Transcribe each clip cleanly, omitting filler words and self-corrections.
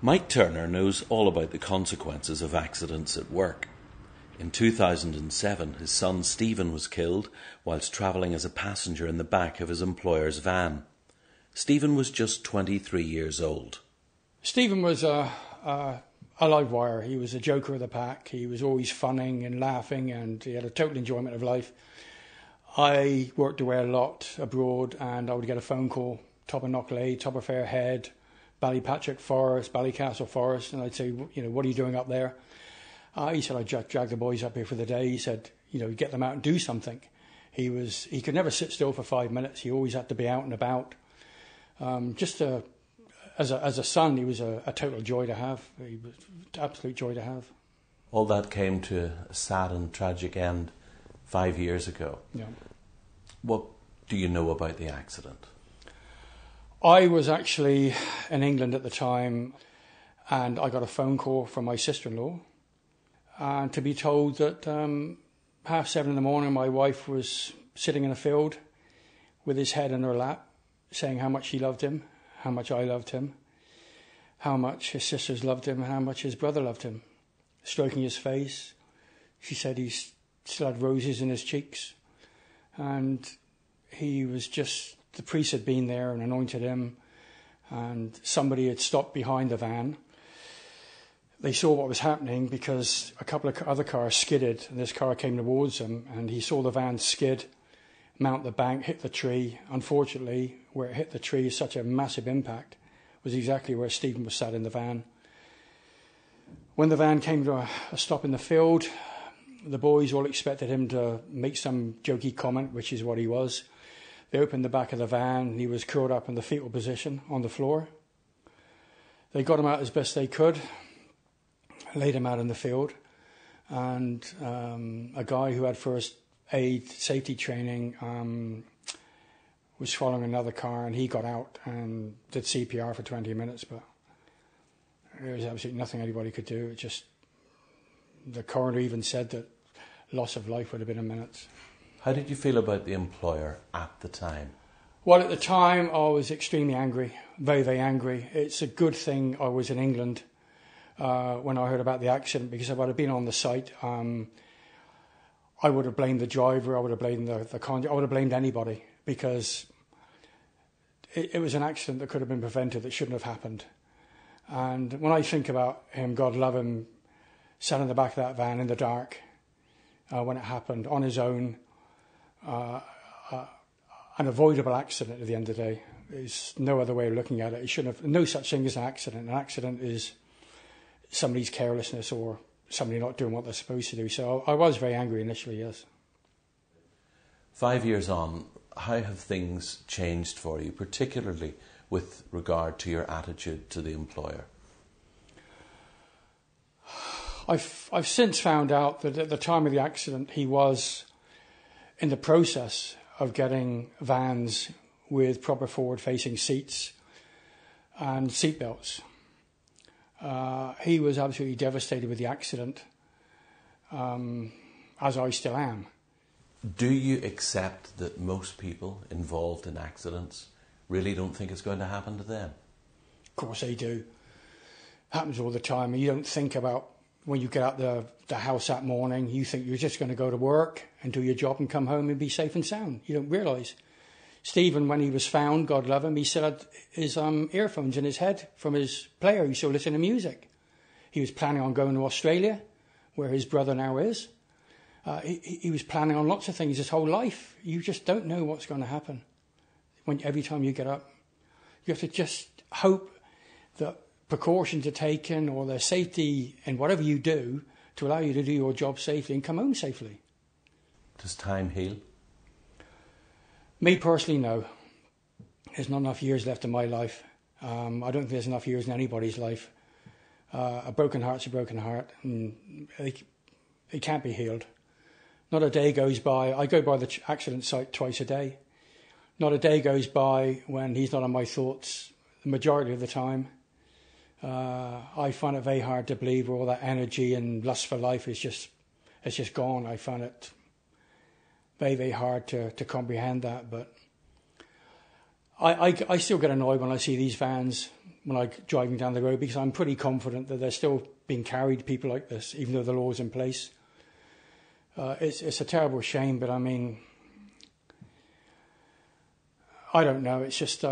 Mike Turner knows all about the consequences of accidents at work. In 2007, his son Stephen was killed whilst travelling as a passenger in the back of his employer's van. Stephen was just 23 years old. Stephen was a live wire. He was a joker of the pack. He was always funning and laughing, and he had a total enjoyment of life. I worked away a lot abroad, and I would get a phone call, top of Knockley, top of Fairhead, Ballypatrick Forest, Ballycastle Forest, and I'd say, what are you doing up there? He said, I drag the boys up here for the day. He said, get them out and do something. He could never sit still for 5 minutes. He always had to be out and about. As a son, he was a total joy to have. He was an absolute joy to have. All that came to a sad and tragic end 5 years ago. Yeah. What do you know about the accident? I was actually in England at the time, and I got a phone call from my sister-in-law, and to be told that 7:30 in the morning, my wife was sitting in a field with his head in her lap, saying how much she loved him, how much I loved him, how much his sisters loved him, and how much his brother loved him. Stroking his face, she said he still had roses in his cheeks, and he was just, the priest had been there and anointed him, and somebody had stopped behind the van. They saw what was happening because a couple of other cars skidded, and this car came towards him, and he saw the van skid, mount the bank, hit the tree. Unfortunately, where it hit the tree, such a massive impact, was exactly where Stephen was sat in the van. When the van came to a stop in the field, the boys all expected him to make some jokey comment, which is what he was. They opened the back of the van, and he was curled up in the fetal position on the floor. They got him out as best they could, laid him out in the field, and a guy who had first aid safety training was following another car, and he got out and did CPR for 20 minutes, but there was absolutely nothing anybody could do. It just, the coroner even said that loss of life would have been in minutes. How did you feel about the employer at the time? Well, at the time, I was extremely angry, very, very angry. It's a good thing I was in England when I heard about the accident, because if I'd have been on the site, I would have blamed the driver, I would have blamed the conductor, I would have blamed anybody, because it was an accident that could have been prevented, that shouldn't have happened. And when I think about him, God love him, sat in the back of that van in the dark when it happened, on his own, an avoidable accident at the end of the day. There's no other way of looking at it. It shouldn't have, no such thing as an accident. An accident is somebody's carelessness or somebody not doing what they're supposed to do. So I was very angry initially, yes. 5 years on, how have things changed for you, particularly with regard to your attitude to the employer? I've since found out that at the time of the accident, he was in the process of getting vans with proper forward-facing seats and seatbelts. He was absolutely devastated with the accident, as I still am. Do you accept that most people involved in accidents really don't think it's going to happen to them? Of course they do. Happens all the time. You don't think about, when you get out the house that morning, you think you're just going to go to work and do your job and come home and be safe and sound. You don't realise. Stephen, when he was found, God love him, he still had his earphones in his head from his player. He still listened to music. He was planning on going to Australia, where his brother now is. He was planning on lots of things his whole life. You just don't know what's going to happen. Every time you get up, you have to just hope that precautions are taken, or there's safety in whatever you do to allow you to do your job safely and come home safely. Does time heal? Me personally, no. There's not enough years left in my life. I don't think there's enough years in anybody's life. A broken heart's a broken heart, and it can't be healed. Not a day goes by. I go by the accident site twice a day. Not a day goes by when he's not on my thoughts the majority of the time. I find it very hard to believe where all that energy and lust for life is just gone. I find it very, very hard to comprehend that. But I still get annoyed when I see these vans when I'm driving down the road, because I'm pretty confident that they're still being carried, people like this, even though the law's in place. It's a terrible shame, but I mean, I don't know. It's just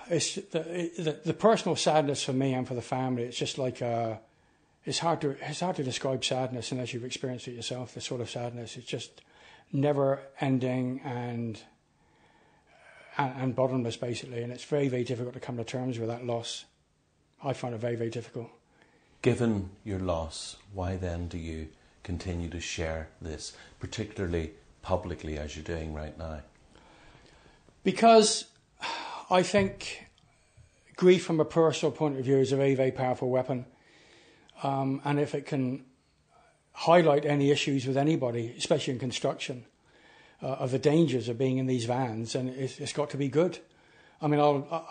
it's the personal sadness for me and for the family. It's just like it's hard to describe sadness unless you've experienced it yourself. The sort of sadness, it's just never ending and bottomless, basically. And it's very, very difficult to come to terms with that loss. I find it very, very difficult. Given your loss, why then do you continue to share this, particularly publicly as you're doing right now? Because I think grief from a personal point of view is a very, very powerful weapon. And if it can highlight any issues with anybody, especially in construction, of the dangers of being in these vans, and it's got to be good. I mean,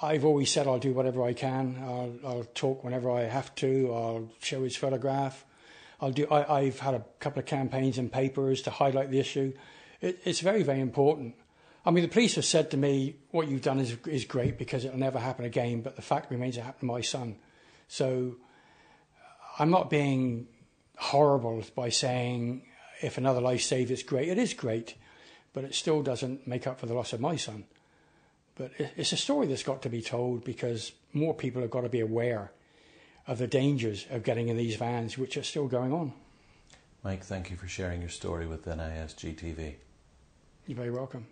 I've always said I'll do whatever I can. I'll talk whenever I have to. I'll show his photograph. I've had a couple of campaigns in papers to highlight the issue. It's very, very important. I mean, the police have said to me, what you've done is great because it'll never happen again, but the fact remains it happened to my son. So I'm not being horrible by saying if another life saved, it's great. It is great, but it still doesn't make up for the loss of my son. But it's a story that's got to be told because more people have got to be aware of the dangers of getting in these vans, which are still going on. Mike, thank you for sharing your story with NISG TV. You're very welcome.